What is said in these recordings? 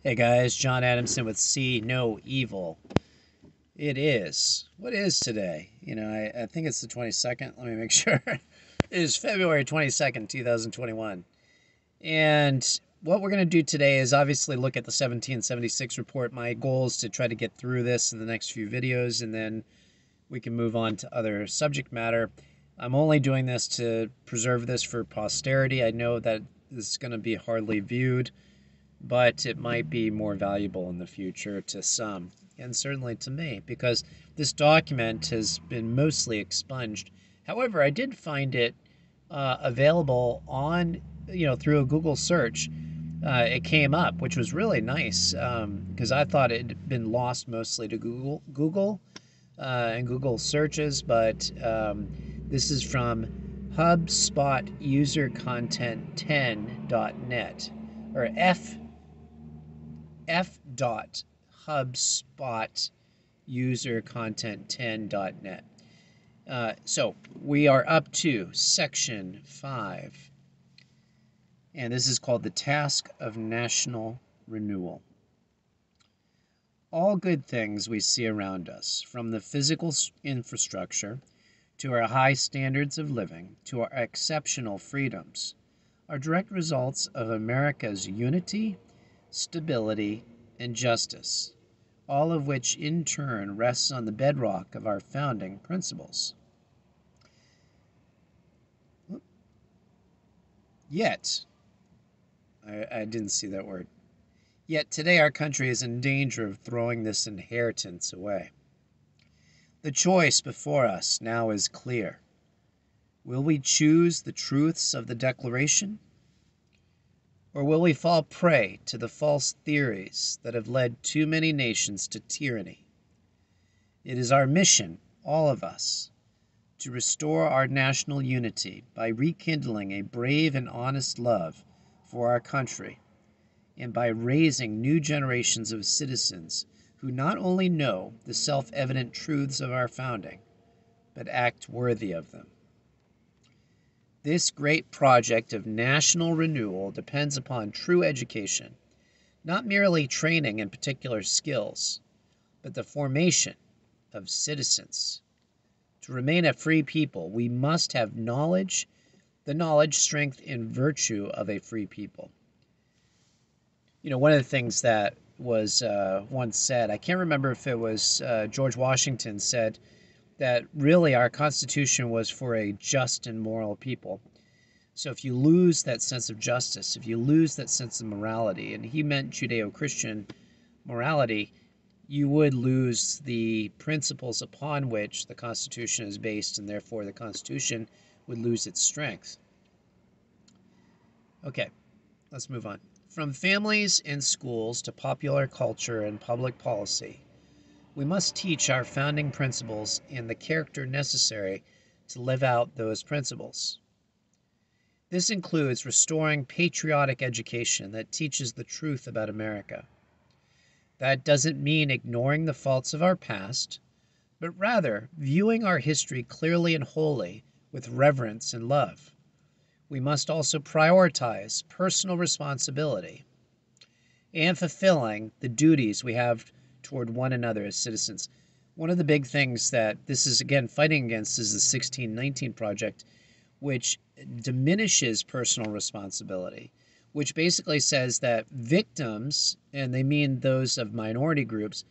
Hey guys, John Adamson with See No Evil. It is. What is today? I think it's the 22nd. Let me make sure. It is February 22nd, 2021. And what we're going to do today is obviously look at the 1776 report. My goal is to try to get through this in the next few videos, and then we can move on to other subject matter. I'm only doing this to preserve this for posterity. I know that this is going to be hardly viewed, but it might be more valuable in the future to some, and certainly to me, because this document has been mostly expunged. However, I did find it available on, through a Google search. It came up, which was really nice, because I thought it had been lost mostly to Google and Google searches, but this is from HubSpotUserContent10.net, or f.hubspot.usercontent10.net. So we are up to section 5, and this is called the Task of National Renewal. All good things we see around us, from the physical infrastructure to our high standards of living to our exceptional freedoms, are direct results of America's unity, stability, and justice, all of which in turn rests on the bedrock of our founding principles. Yet, I didn't see that word. Yet today our country is in danger of throwing this inheritance away. The choice before us now is clear. Will we choose the truths of the Declaration? Or will we fall prey to the false theories that have led too many nations to tyranny? It is our mission, all of us, to restore our national unity by rekindling a brave and honest love for our country, and by raising new generations of citizens who not only know the self-evident truths of our founding, but act worthy of them. This great project of national renewal depends upon true education, not merely training in particular skills, but the formation of citizens. To remain a free people, we must have knowledge, the knowledge, strength, and virtue of a free people. One of the things that was once said, I can't remember if it was George Washington said, that really our Constitution was for a just and moral people. So if you lose that sense of justice, if you lose that sense of morality, and he meant Judeo-Christian morality, you would lose the principles upon which the Constitution is based, and therefore the Constitution would lose its strength. Okay, let's move on. From families and schools to popular culture and public policy, we must teach our founding principles and the character necessary to live out those principles. This includes restoring patriotic education that teaches the truth about America. That doesn't mean ignoring the faults of our past, but rather viewing our history clearly and wholly with reverence and love. We must also prioritize personal responsibility and fulfilling the duties we have toward one another as citizens. One of the big things that this is, again, fighting against is the 1619 Project, which diminishes personal responsibility, which basically says that victims, and they mean those of minority groups,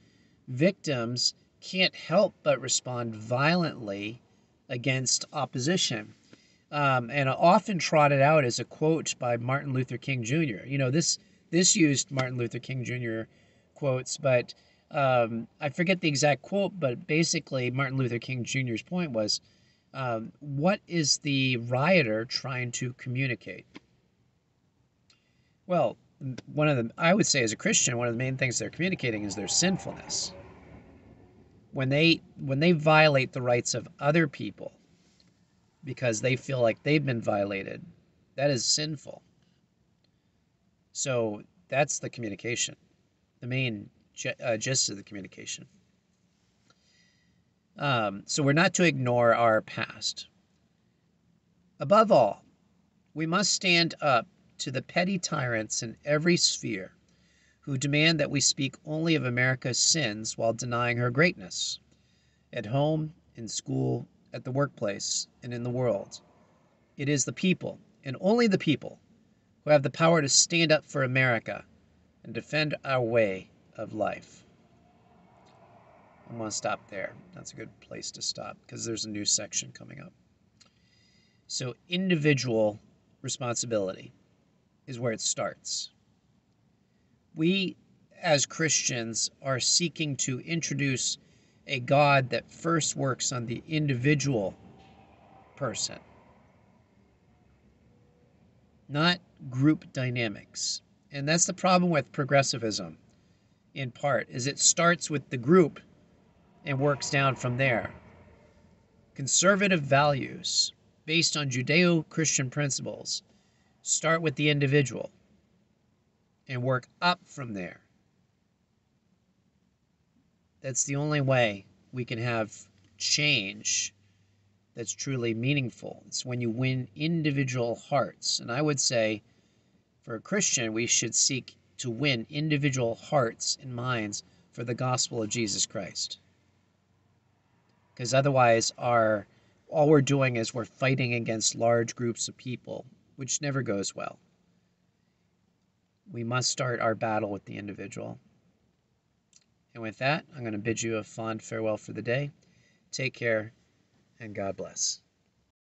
victims can't help but respond violently against opposition. And often trotted out as a quote by Martin Luther King Jr. This used Martin Luther King Jr. quotes, but I forget the exact quote, but basically Martin Luther King Jr.'s point was, what is the rioter trying to communicate? Well, I would say as a Christian, one of the main things they're communicating is their sinfulness. When they violate the rights of other people because they feel like they've been violated, that is sinful. So that's the communication, the main gist of the communication. So we're not to ignore our past. Above all, we must stand up to the petty tyrants in every sphere who demand that we speak only of America's sins while denying her greatness, at home, in school, at the workplace, and in the world. It is the people, and only the people, who have the power to stand up for America and defend our way of life. I'm going to stop there. That's a good place to stop because there's a new section coming up. So individual responsibility is where it starts. We, as Christians, are seeking to introduce a God that first works on the individual person, not group dynamics. And that's the problem with progressivism, in part, is it starts with the group and works down from there. Conservative values based on Judeo-Christian principles start with the individual and work up from there. That's the only way we can have change that's truly meaningful. It's when you win individual hearts. And I would say, for a Christian, we should seek to win individual hearts and minds for the gospel of Jesus Christ. Because otherwise, all we're doing is we're fighting against large groups of people, which never goes well. We must start our battle with the individual. And with that, I'm going to bid you a fond farewell for the day. Take care, and God bless.